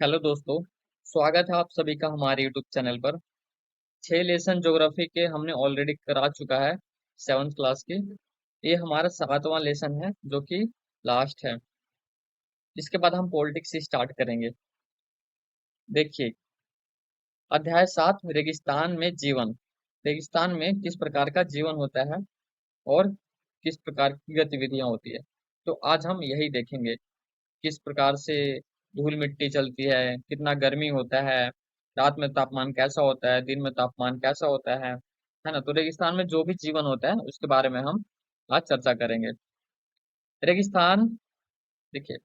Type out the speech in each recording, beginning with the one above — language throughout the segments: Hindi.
हेलो दोस्तों। स्वागत है आप सभी का हमारे यूट्यूब चैनल पर। 6 लेसन ज्योग्राफी के हमने ऑलरेडी करा चुका है, 7th क्लास की। ये हमारा 7वां लेसन है जो कि लास्ट है। इसके बाद हम पॉलिटिक्स से स्टार्ट करेंगे। देखिए, अध्याय 7, रेगिस्तान में जीवन। रेगिस्तान में किस प्रकार का जीवन होता है और किस प्रकार की गतिविधियां होती है, तो आज हम यही देखेंगे। किस प्रकार से धूल मिट्टी चलती है, कितना गर्मी होता है, रात में तापमान कैसा होता है, दिन में तापमान कैसा होता है ना। तो रेगिस्तान में जो भी जीवन होता है उसके बारे में हम आज चर्चा करेंगे। रेगिस्तान, देखिए,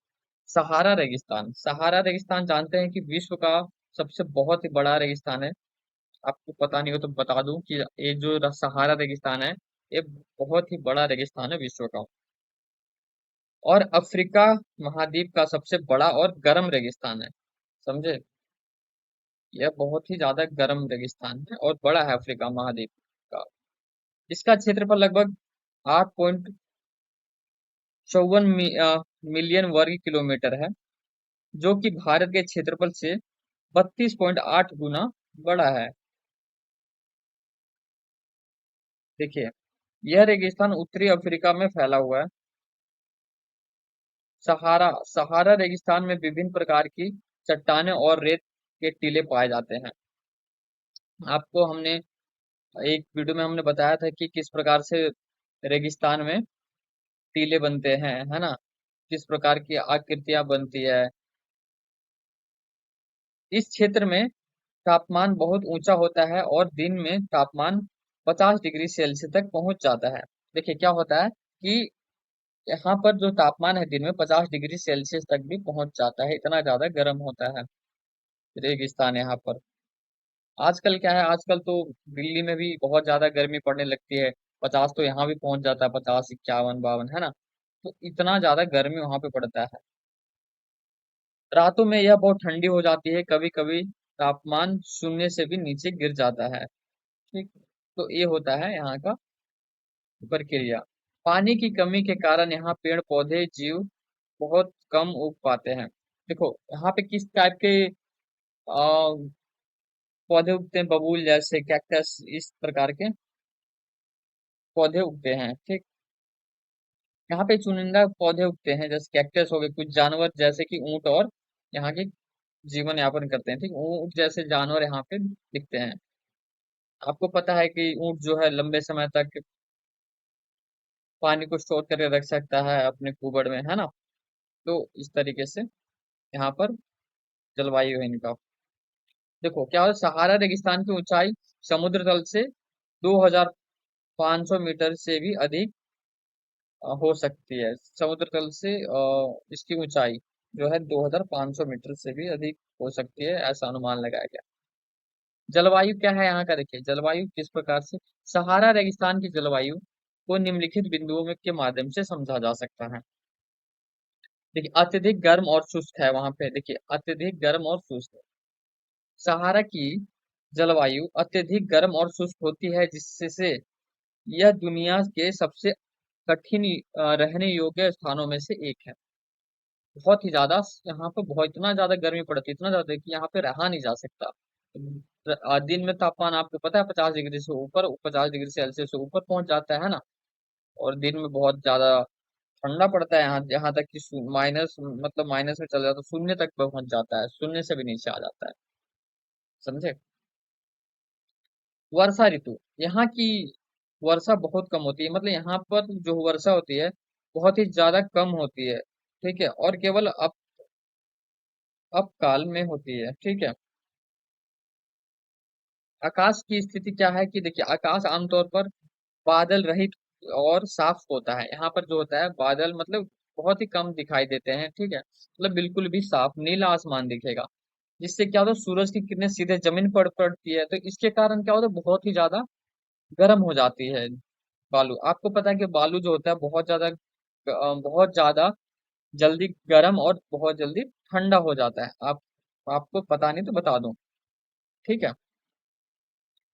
सहारा रेगिस्तान जानते हैं कि विश्व का सबसे बहुत ही बड़ा रेगिस्तान है। आपको पता नहीं हो तो बता दूं कि ये जो सहारा रेगिस्तान है, ये बहुत ही बड़ा रेगिस्तान है विश्व का। और अफ्रीका महाद्वीप का सबसे बड़ा और गर्म रेगिस्तान है, समझे। यह बहुत ही ज्यादा गर्म रेगिस्तान है और बड़ा है अफ्रीका महाद्वीप का। इसका क्षेत्रफल लगभग 8.54 मिलियन वर्ग किलोमीटर है, जो कि भारत के क्षेत्रफल से 32.8 गुना बड़ा है। देखिए, यह रेगिस्तान उत्तरी अफ्रीका में फैला हुआ है। सहारा रेगिस्तान में विभिन्न प्रकार की चट्टानें और रेत के टीले पाए जाते हैं। आपको हमने एक वीडियो में हमने बताया था कि किस प्रकार से रेगिस्तान में टीले बनते हैं, है ना। किस प्रकार की आकृतियां बनती है। इस क्षेत्र में तापमान बहुत ऊंचा होता है और दिन में तापमान 50 डिग्री सेल्सियस तक पहुंच जाता है। देखिए क्या होता है कि यहाँ पर जो तापमान है दिन में 50 डिग्री सेल्सियस तक भी पहुंच जाता है, इतना ज्यादा गर्म होता है रेगिस्तान यहाँ पर। आजकल क्या है, आजकल तो दिल्ली में भी बहुत ज्यादा गर्मी पड़ने लगती है। 50 तो यहाँ भी पहुंच जाता है, 50, 51, 52, है ना। तो इतना ज्यादा गर्मी वहां पे पड़ता है। रातों में यह बहुत ठंडी हो जाती है, कभी कभी तापमान शून्य से भी नीचे गिर जाता है। ठीक। तो ये होता है यहाँ का प्रक्रिया। पानी की कमी के कारण यहाँ पेड़ पौधे जीव बहुत कम उग पाते हैं। देखो यहाँ पे किस टाइप के पौधे उगते हैं, बबूल जैसे, कैक्टस, इस प्रकार के पौधे उगते हैं। ठीक। यहाँ पे चुनिंदा पौधे उगते हैं, जैसे कैक्टस हो गए। कुछ जानवर जैसे कि ऊंट और यहाँ के जीवन यापन करते हैं। ठीक, ऊंट जैसे जानवर यहाँ पे दिखते हैं। आपको पता है कि ऊंट जो है लंबे समय तक पानी को स्टोर करके रख सकता है अपने कुबड़ में, है ना। तो इस तरीके से यहाँ पर जलवायु है इनका। देखो क्या होता है, सहारा रेगिस्तान की ऊंचाई समुद्र तल से 2500 मीटर से भी अधिक हो सकती है। समुद्र तल से इसकी ऊंचाई जो है 2500 मीटर से भी अधिक हो सकती है, ऐसा अनुमान लगाया गया। जलवायु क्या है यहाँ का, देखिए जलवायु किस प्रकार से। सहारा रेगिस्तान की जलवायु को निम्नलिखित बिंदुओं में के माध्यम से समझा जा सकता है। देखिए, अत्यधिक गर्म और शुष्क है वहां पे। देखिए, अत्यधिक गर्म और शुष्क। सहारा की जलवायु अत्यधिक गर्म और शुष्क होती है, जिससे यह दुनिया के सबसे कठिन रहने योग्य स्थानों में से एक है। बहुत ही ज्यादा यहाँ पे बहुत इतना ज्यादा गर्मी पड़ती है, इतना ज्यादा कि यहाँ पे रहा नहीं जा सकता। दिन में तापमान आपको पता है 50 डिग्री से ऊपर, 50 डिग्री सेल्सियस से ऊपर पहुंच जाता है ना। और दिन में बहुत ज्यादा ठंडा पड़ता है, यहाँ यहाँ तक कि माइनस, मतलब माइनस में चल जाता है, शून्य तक पहुंच जाता है, शून्य से भी नीचे आ जाता है, समझे। वर्षा ऋतु, यहाँ की वर्षा बहुत कम होती है। मतलब यहाँ पर जो वर्षा होती है बहुत ही ज्यादा कम होती है। ठीक है, और केवल अप काल में होती है। ठीक है। आकाश की स्थिति क्या है कि देखिए, आकाश आमतौर पर बादल रहित और साफ होता है। यहाँ पर जो होता है बादल मतलब बहुत ही कम दिखाई देते हैं। ठीक है, मतलब बिल्कुल भी साफ नीला आसमान दिखेगा। जिससे क्या होता है, सूरज की किरणें सीधे जमीन पर पड़ती है, तो इसके कारण क्या होता है, बहुत ही ज्यादा गर्म हो जाती है बालू। आपको पता है कि बालू जो होता है बहुत ज्यादा जल्दी गर्म और बहुत जल्दी ठंडा हो जाता है। आपको पता नहीं तो बता दूं। ठीक है।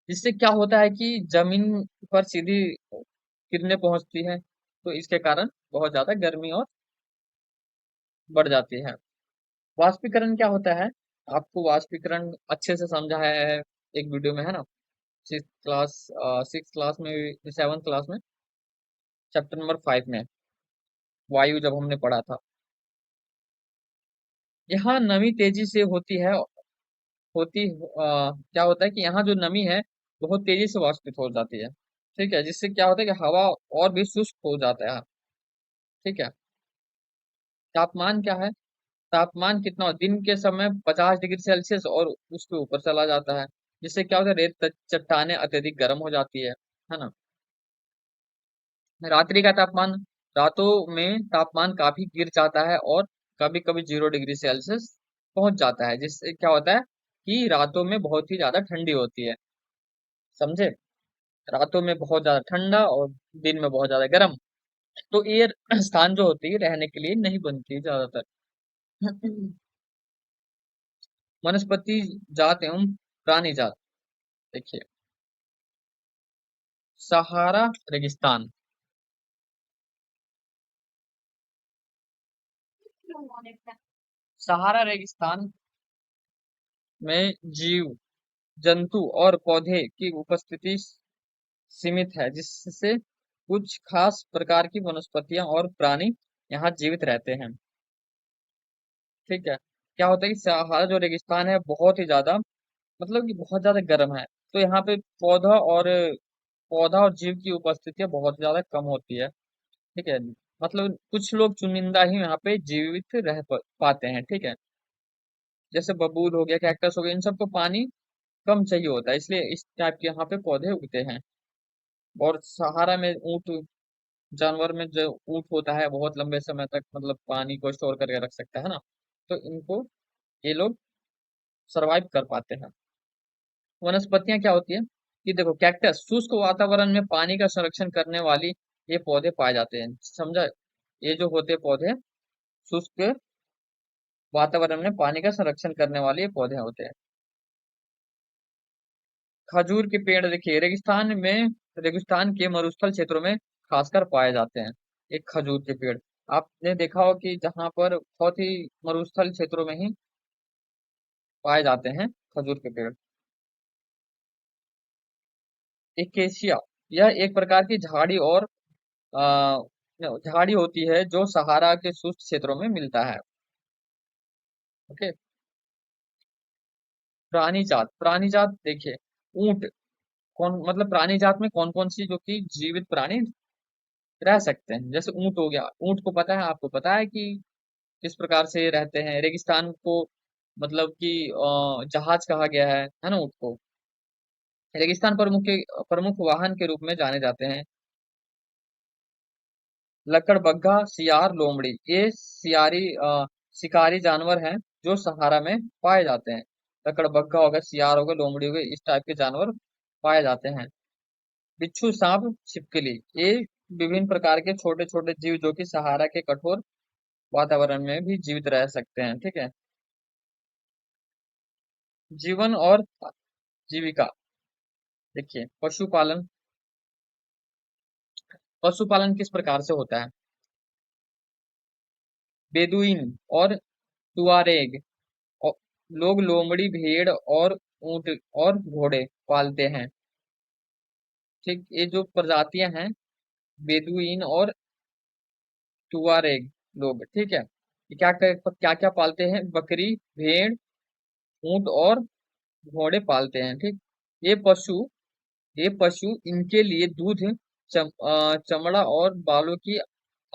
जिससे क्या होता है कि जमीन पर सीधी किरणें पहुंचती है, तो इसके कारण बहुत ज्यादा गर्मी और बढ़ जाती है। वाष्पीकरण क्या होता है, आपको वाष्पीकरण अच्छे से समझाया है एक वीडियो में, है ना? सिक्स क्लास, सिक्स क्लास में, सेवन्थ क्लास में, चैप्टर नंबर 5 में, वायु जब हमने पढ़ा था। यहाँ नमी तेजी से होती है, क्या होता है कि यहाँ जो नमी है बहुत तेजी से वाष्पित हो जाती है। ठीक है, जिससे क्या होता है कि हवा और भी शुष्क हो जाता है। ठीक है। तापमान क्या है? तापमान कितना दिन के समय 50 डिग्री सेल्सियस और उसके ऊपर चला जाता है, जिससे क्या होता है, चट्टाने अत्यधिक गर्म हो जाती है ना? रात्रि का तापमान, रातों में तापमान काफी गिर जाता है और कभी कभी 0 डिग्री सेल्सियस पहुंच जाता है, जिससे क्या होता है कि रातों में बहुत ही ज्यादा ठंडी होती है। समझे? रातों में बहुत ज्यादा ठंडा और दिन में बहुत ज्यादा गर्म। तो ये स्थान जो होती है रहने के लिए नहीं बनती है ज्यादातर। वनस्पति जात एवं प्राणी जात, देखिए, सहारा रेगिस्तान सहारा रेगिस्तान में जीव जंतु और पौधे की उपस्थिति सीमित है, जिससे कुछ खास प्रकार की वनस्पतियां और प्राणी यहाँ जीवित रहते हैं। ठीक है। क्या होता है कि सहारा जो रेगिस्तान है बहुत ही ज्यादा, मतलब कि बहुत ज्यादा गर्म है, तो यहाँ पे पौधा और जीव की उपस्थिति बहुत ज्यादा कम होती है। ठीक है। मतलब कुछ लोग चुनिंदा ही यहाँ पे जीवित पाते हैं। ठीक है। जैसे बबूल हो गया, कैक्टस हो गया, इन सबको पानी कम चाहिए होता है, इसलिए इस टाइप के यहाँ पे पौधे उगते हैं। और सहारा में ऊंट, जानवर में जो ऊंट होता है बहुत लंबे समय तक मतलब पानी को स्टोर करके रख सकता है ना, तो इनको, ये लोग सरवाइव कर पाते हैं। वनस्पतियां क्या होती है कि देखो, कैक्टस शुष्क वातावरण में पानी का संरक्षण करने वाली ये पौधे पाए जाते हैं। समझा? ये जो होते हैं पौधे, शुष्क वातावरण में पानी का संरक्षण करने वाले ये पौधे होते हैं। खजूर के पेड़, देखिए, रेगिस्तान के मरुस्थल क्षेत्रों में खासकर पाए जाते हैं एक खजूर के पेड़। आपने देखा हो कि जहां पर बहुत ही मरुस्थल क्षेत्रों में ही पाए जाते हैं खजूर के पेड़। एकेशिया, यह एक प्रकार की आ, झाड़ी होती है जो सहारा के शुष्क क्षेत्रों में मिलता है। ओके। प्राणी जात देखिए, ऊंट, कौन मतलब प्राणी जात में कौन कौन सी जो कि जीवित प्राणी रह सकते हैं? जैसे ऊंट हो गया, ऊंट को पता है, आपको पता है कि किस प्रकार से रहते हैं? रेगिस्तान को मतलब कि जहाज कहा गया है ना ऊंट को? रेगिस्तान प्रमुख वाहन के रूप में जाने जाते हैं। लकड़बग्घा, सियार, लोमड़ी, ये शिकारी जानवर हैं जो सहारा में पाए जाते हैं। लकड़बग्घा हो गया, सियार हो गया, लोमड़ी हो गई, इस टाइप के जानवर पाए जाते हैं। बिच्छू, सांप, छिपकली, ये विभिन्न प्रकार के छोटे छोटे जीव जो कि सहारा के कठोर वातावरण में भी जीवित रह सकते हैं। ठीक है। जीवन और जीविका, देखिए, पशुपालन किस प्रकार से होता है? बेदुइन और तुआरेग, औ- लोग लोमड़ी, भेड़ और ऊंट और घोड़े पालते हैं। ठीक, ये जो प्रजातियां हैं, बेदुइन और तुआरेग लोग, ठीक है, ये क्या क्या पालते हैं? बकरी, भेड़, ऊंट और घोड़े पालते हैं। ठीक। ये पशु ये पशु इनके लिए दूध, चमड़ा और बालों की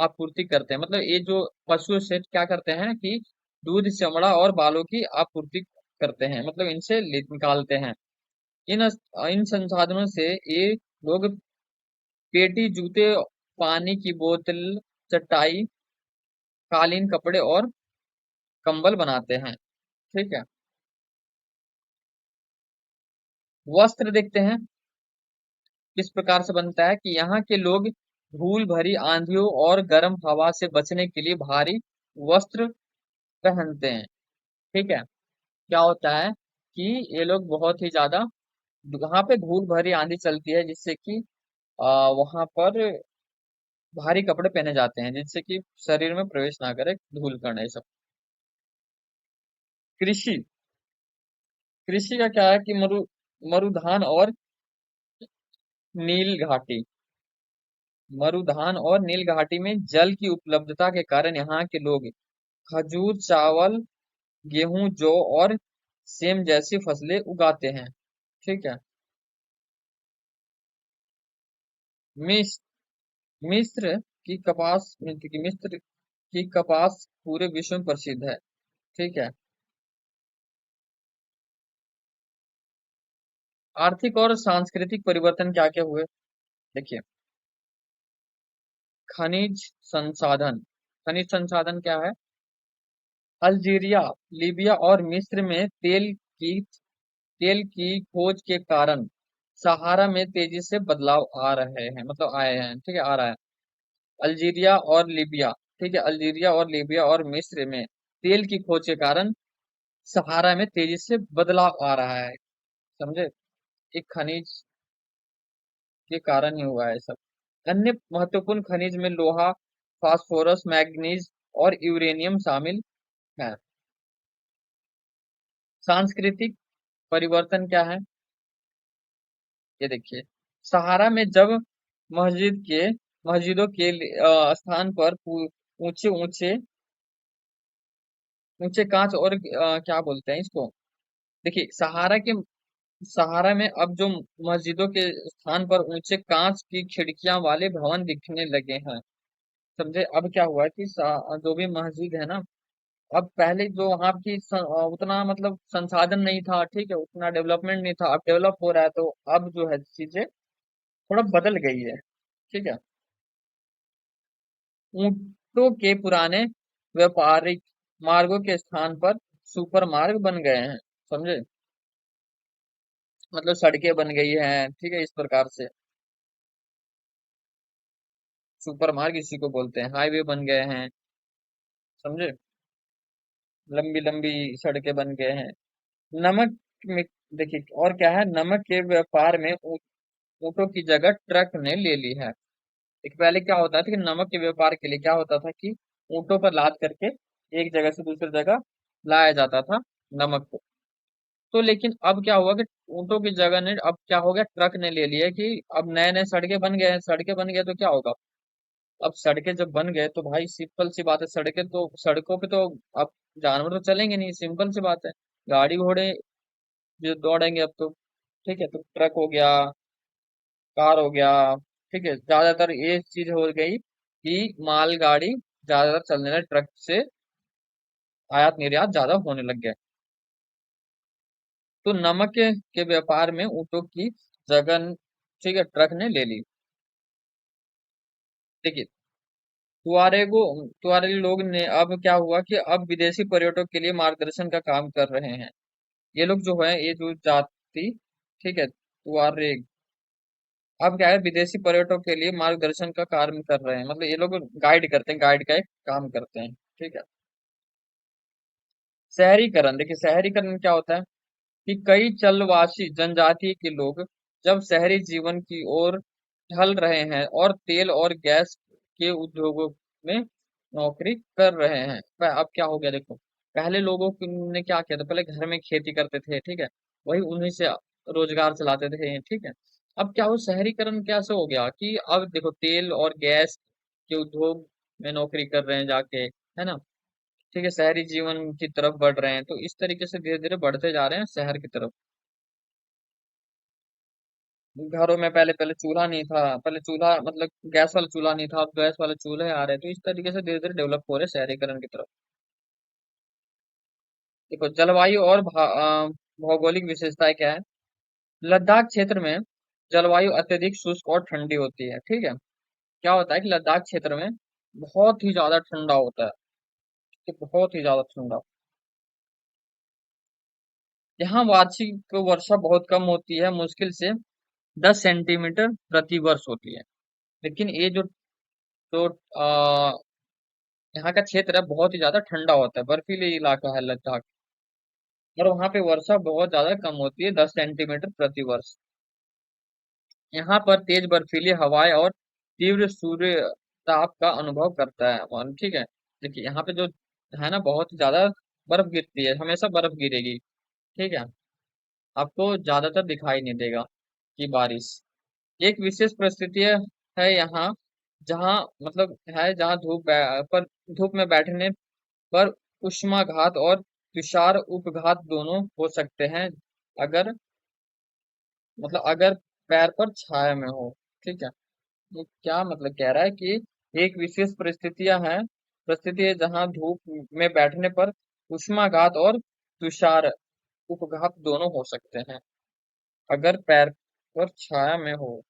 आपूर्ति करते हैं। मतलब ये जो पशु से क्या करते हैं कि दूध, चमड़ा और बालों की आपूर्ति करते हैं, मतलब इनसे निकालते हैं। इन संसाधनों से ये लोग पेटी, जूते, पानी की बोतल, चटाई, कालीन, कपड़े और कंबल बनाते हैं। ठीक है। वस्त्र देखते हैं किस प्रकार से बनता है कि यहाँ के लोग धूल भरी आंधियों और गर्म हवा से बचने के लिए भारी वस्त्र पहनते हैं। ठीक है। क्या होता है कि ये लोग बहुत ही ज्यादा, वहां पे धूल भरी आंधी चलती है, जिससे कि वहां पर भारी कपड़े पहने जाते हैं, जिससे कि शरीर में प्रवेश ना करे धूल कण ये सब। कृषि, कृषि का क्या है कि मरुधान और नील घाटी, मरुधान और नील घाटी में जल की उपलब्धता के कारण यहाँ के लोग खजूर, चावल, गेहूं, जौ और सेम जैसी फसलें उगाते हैं। ठीक है। मिस्र मिस्र की कपास मिस्र की कपास पूरे विश्व में प्रसिद्ध है। ठीक है। आर्थिक और सांस्कृतिक परिवर्तन क्या क्या हुए, देखिए। खनिज संसाधन, खनिज संसाधन क्या है? अल्जीरिया, लीबिया और मिस्र में तेल की खोज के कारण सहारा में तेजी से बदलाव आ रहे हैं, मतलब आए हैं। ठीक है, आ रहा है। अल्जीरिया और लीबिया, ठीक है, अल्जीरिया और लीबिया और मिस्र में तेल की खोज के कारण सहारा में तेजी से बदलाव आ रहा है। समझे? एक खनिज के कारण ही हुआ है सब। अन्य महत्वपूर्ण खनिज में लोहा, फास्फोरस, मैग्नीज और यूरेनियम शामिल है। सांस्कृतिक परिवर्तन क्या है, ये देखिए। सहारा में जब मस्जिदों के स्थान पर ऊंचे ऊंचे ऊंचे कांच और क्या बोलते हैं इसको, देखिए। सहारा में अब जो मस्जिदों के स्थान पर ऊंचे कांच की खिड़कियां वाले भवन दिखने लगे हैं। समझे? अब क्या हुआ कि जो भी मस्जिद है ना, अब पहले जो वहां की उतना मतलब संसाधन नहीं था, ठीक है, उतना डेवलपमेंट नहीं था। अब डेवलप हो रहा है, तो अब जो है चीजें थोड़ा बदल गई है। ठीक है। ऊंटों के पुराने व्यापारिक मार्गों के स्थान पर सुपर मार्ग बन गए हैं। समझे? मतलब सड़कें बन गई हैं, ठीक है, इस प्रकार से। सुपर मार्ग इसी को बोलते हैं, हाईवे बन गए हैं। समझे? लंबी लंबी सड़कें बन गए हैं। नमक में, देखिए, और क्या है, नमक के व्यापार में ऊंटों की जगह ट्रक ने ले ली है। एक पहले क्या होता था कि नमक के व्यापार के लिए क्या होता था कि ऊंटों पर लाद करके एक जगह से दूसरी जगह लाया जाता था नमक को। तो लेकिन अब क्या हुआ कि ऊंटों की जगह ने, अब क्या हो गया, ट्रक ने ले लिया कि अब नए नए सड़कें बन गए हैं। सड़कें बन गए तो क्या होगा, अब सड़कें जब बन गए तो भाई सिंपल सी बात है, सड़कों पे तो अब जानवर तो चलेंगे नहीं, सिंपल सी बात है। गाड़ी घोड़े जो दौड़ेंगे अब तो। ठीक है, तो ट्रक हो गया, कार हो गया। ठीक है, ज्यादातर ये चीज हो गई कि मालगाड़ी ज्यादातर चलने लगे, ट्रक से आयात निर्यात ज्यादा होने लग गया। तो नमक के व्यापार में ऊंटों की जगह, ठीक है, ट्रक ने ले ली। देखिए, तुआरेग लोग ने, अब क्या हुआ कि अब विदेशी पर्यटकों के लिए मार्गदर्शन का काम कर रहे हैं। ये लोग जो है, ये जो जाति, ठीक है, तुआरेग, अब क्या है, विदेशी पर्यटकों के लिए मार्गदर्शन का कार्य कर रहे हैं। मतलब ये लोग गाइड करते हैं, गाइड का एक काम करते हैं। ठीक है। शहरीकरण, देखिए, शहरीकरण क्या होता है कि कई चलवासी जनजाति के लोग जब शहरी जीवन की ओर ढल रहे हैं और तेल और गैस के उद्योगों में नौकरी कर रहे हैं। अब क्या हो गया, देखो। पहले ने क्या किया था, पहले घर में खेती करते थे, ठीक है, वही उन्हीं से रोजगार चलाते थे। ठीक है। अब क्या हो, शहरीकरण कैसे हो गया कि अब देखो तेल और गैस के उद्योग में नौकरी कर रहे हैं जाके, है ना। ठीक है, शहरी जीवन की तरफ बढ़ रहे हैं, तो इस तरीके से धीरे धीरे बढ़ते जा रहे हैं शहर की तरफ। घरों में पहले पहले चूल्हा नहीं था, पहले चूल्हा मतलब गैस वाला चूल्हा नहीं था, अब गैस वाले चूल्हे आ रहे हैं, तो इस तरीके से धीरे धीरे डेवलप हो रहे हैं शहरीकरण की तरफ। देखो, जलवायु और भौगोलिक विशेषताएं क्या है। लद्दाख क्षेत्र में जलवायु अत्यधिक शुष्क और ठंडी होती है। ठीक है। क्या होता है कि लद्दाख क्षेत्र में बहुत ही ज्यादा ठंडा होता है, कि बहुत ही ज्यादा ठंडा। यहाँ वार्षिक वर्षा बहुत कम होती है, मुश्किल से 10 सेंटीमीटर प्रति वर्ष होती है। लेकिन ये जो यहाँ का क्षेत्र है, बहुत ही ज्यादा ठंडा होता है, बर्फीली इलाका है लद्दाख। और वहाँ पे वर्षा बहुत ज्यादा कम होती है, 10 सेंटीमीटर प्रति वर्ष। यहाँ पर तेज बर्फीली हवाएं और तीव्र सूर्य ताप का अनुभव करता है ठीक है। देखिए, यहाँ पे जो है ना, बहुत ही ज्यादा बर्फ गिरती है, हमेशा बर्फ गिरेगी। ठीक है। आपको ज्यादातर दिखाई नहीं देगा कि बारिश। एक विशेष परिस्थिति है यहाँ, जहाँ मतलब है जहाँ पर धूप में बैठने पर उष्माघात और तुषार उपघात दोनों हो सकते हैं, अगर अगर पैर पर छाया में हो। ठीक है। ये क्या मतलब कह रहा है कि एक विशेष परिस्थिति है जहाँ धूप में बैठने पर उष्माघात और तुषार उपघात दोनों हो सकते हैं, अगर पैर पर छाया में हो।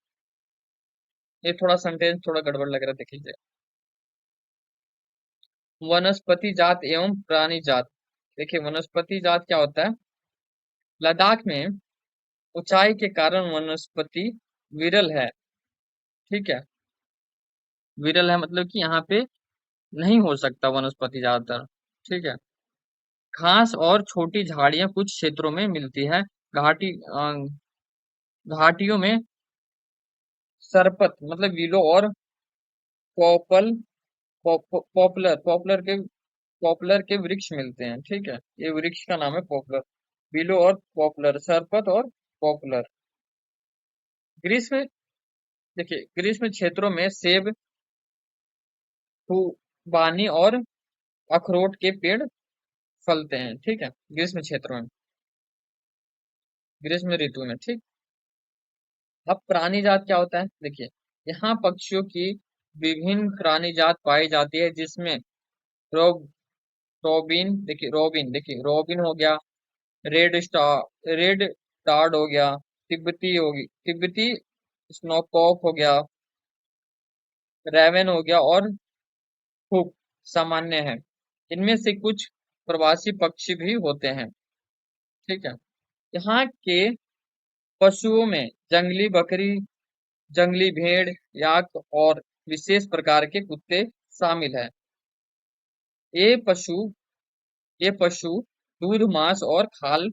ये थोड़ा सेंटेंस थोड़ा गड़बड़ लग रहा है, देख लीजिए। वनस्पति जात एवं प्राणी जात। देखिए, वनस्पति जात क्या होता है? लद्दाख में ऊंचाई के कारण वनस्पति विरल है। ठीक है। विरल है मतलब कि यहाँ पे नहीं हो सकता वनस्पति ज्यादातर। ठीक है। घास और छोटी झाड़ियां कुछ क्षेत्रों में मिलती है। घाटियों में सरपत मतलब विलो और पॉपल पॉपुलर के वृक्ष मिलते हैं। ठीक है। ये वृक्ष का नाम है पॉपुलर। विलो और पॉपुलर, सरपत और पॉपुलर। ग्रीष्म, देखिए ग्रीष्म क्षेत्रों में सेब, खुबानी और अखरोट के पेड़ फलते हैं। ठीक है। ग्रीष्म क्षेत्र में, ग्रीष्म ऋतु में। ठीक। अब प्राणी जात क्या होता है? देखिए, यहाँ पक्षियों की विभिन्न प्राणी जात पाई जाती है, जिसमें रोब रोबिन हो गया, रेड टार्ड हो गया, तिब्बती स्नोकॉक हो गया, रेवन हो गया और हुक सामान्य है। इनमें से कुछ प्रवासी पक्षी भी होते हैं। ठीक है। यहाँ के पशुओं में जंगली बकरी, जंगली भेड़, याक और विशेष प्रकार के कुत्ते शामिल है। ये पशु ये पशु दूध, मांस और खाल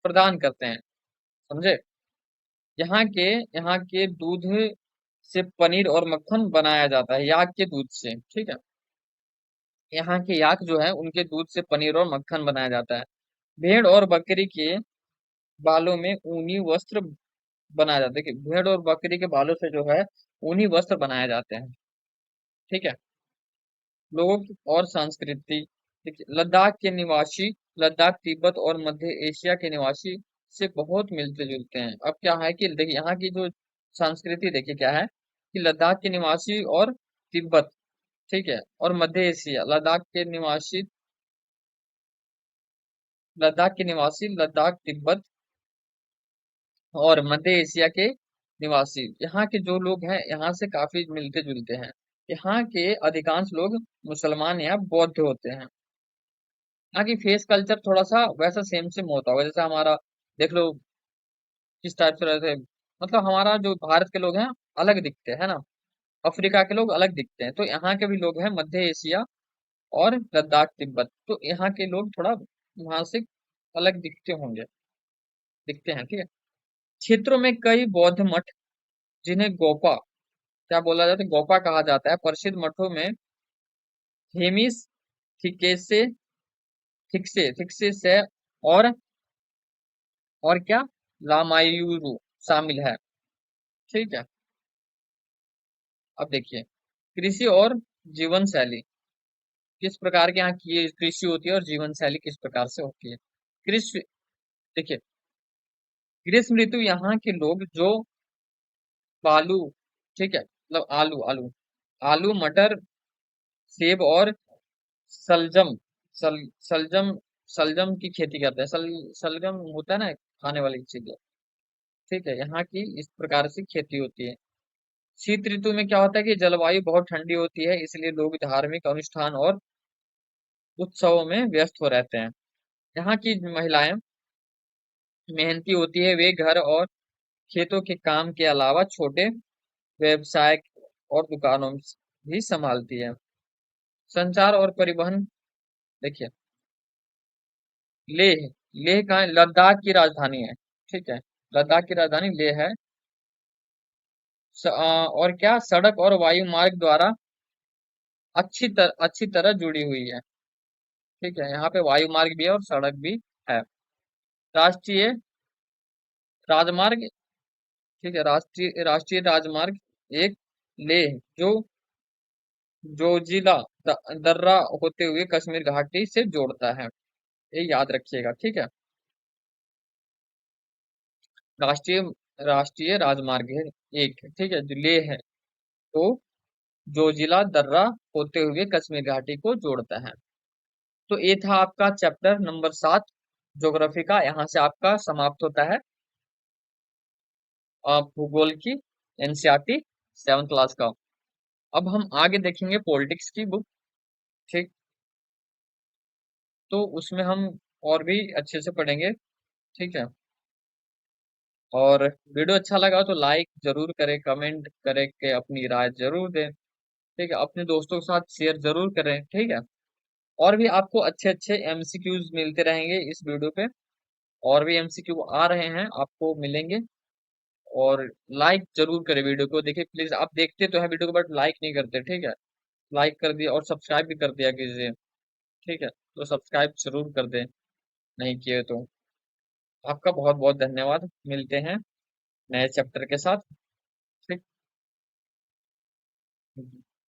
प्रदान करते हैं। समझे? यहाँ के दूध से पनीर और मक्खन बनाया जाता है, याक के दूध से। ठीक है। यहाँ के याक जो है उनके दूध से पनीर और मक्खन बनाया जाता है। भेड़ और बकरी के बालों में ऊनी वस्त्र बनाया जाता है। देखिए, भेड़ और बकरी के बालों से जो है ऊनी वस्त्र बनाए जाते हैं। ठीक है। लोग और संस्कृति, देखिए लद्दाख, तिब्बत और मध्य एशिया के निवासी से बहुत मिलते जुलते हैं। अब क्या है कि देखिए यहाँ की जो संस्कृति देखिए क्या है कि लद्दाख के निवासी और तिब्बत, ठीक है, और मध्य एशिया, लद्दाख के निवासी लद्दाख, तिब्बत और मध्य एशिया के निवासी, यहाँ के जो लोग हैं यहाँ से काफी मिलते जुलते हैं। यहाँ के अधिकांश लोग मुसलमान या बौद्ध होते हैं। यहाँ की फेस कल्चर थोड़ा सा वैसा सेम सेम होता होगा जैसे हमारा। देख लो किस टाइप से रहते हैं। मतलब हमारा जो भारत के लोग हैं अलग दिखते हैं, है ना? अफ्रीका के लोग अलग दिखते हैं, तो यहाँ के भी लोग हैं मध्य एशिया और लद्दाख, तिब्बत, तो यहाँ के लोग थोड़ा वहां से अलग दिखते हैं। ठीक है। क्षेत्रों में कई बौद्ध मठ, जिन्हें गोपा क्या बोला जाता है, गोपा कहा जाता है, प्रसिद्ध मठों में हेमिस, थिकेसे थिक्से से और क्या, लामायूरू शामिल है। ठीक है। अब देखिए, कृषि और जीवन शैली किस प्रकार के यहाँ की ये कृषि होती है और जीवन शैली किस प्रकार से होती है। कृषि, देखिए ग्रीष्म ऋतु यहाँ के लोग जो बालू, ठीक है, मतलब आलू आलू आलू, मटर, सेब और सलजम सल सलजम सलजम की खेती करते हैं। सलगम होता है ना, खाने वाली चीज। ठीक है। यहाँ की इस प्रकार से खेती होती है। शीत ऋतु में क्या होता है कि जलवायु बहुत ठंडी होती है, इसलिए लोग धार्मिक अनुष्ठान और उत्सवों में व्यस्त हो रहते हैं। यहाँ की महिलाएं मेहनती होती है, वे घर और खेतों के काम के अलावा छोटे व्यवसाय और दुकानों भी संभालती है। संचार और परिवहन, देखिए लेह लेह का लद्दाख की राजधानी है। ठीक है। लद्दाख की राजधानी लेह है। और क्या, सड़क और वायु मार्ग द्वारा अच्छी तरह जुड़ी हुई है। ठीक है। यहाँ पे वायु मार्ग भी है और सड़क भी है। राष्ट्रीय राजमार्ग, ठीक है, राष्ट्रीय राष्ट्रीय राजमार्ग एक, लेह जो जोजिला दर्रा होते हुए कश्मीर घाटी से जोड़ता है। ये याद रखिएगा, ठीक है। राष्ट्रीय राष्ट्रीय राजमार्ग है एक, ठीक है, जो लेह है, तो जोजिला दर्रा होते हुए कश्मीर घाटी को जोड़ता है। तो ये था आपका चैप्टर नंबर 7 ज्योग्राफी का। यहाँ से आपका समाप्त होता है भूगोल की एनसीईआरटी 7th क्लास का। अब हम आगे देखेंगे पॉलिटिक्स की बुक, ठीक। तो उसमें हम और भी अच्छे से पढ़ेंगे, ठीक है। और वीडियो अच्छा लगा तो लाइक जरूर करें, कमेंट करें के अपनी राय जरूर दें, ठीक है। अपने दोस्तों के साथ शेयर जरूर करें, ठीक है। और भी आपको अच्छे अच्छे एमसीक्यूज मिलते रहेंगे इस वीडियो पे। और भी एमसीक्यू आ रहे हैं, आपको मिलेंगे। और लाइक जरूर करें वीडियो को, देखिए प्लीज, आप देखते तो है वीडियो को बट लाइक नहीं करते, ठीक है। लाइक कर दिया और सब्सक्राइब भी कर दिया कीजिए, ठीक है। तो सब्सक्राइब जरूर कर दें, नहीं किए तो। आपका बहुत बहुत धन्यवाद, मिलते हैं नए चैप्टर के साथ, ठीक।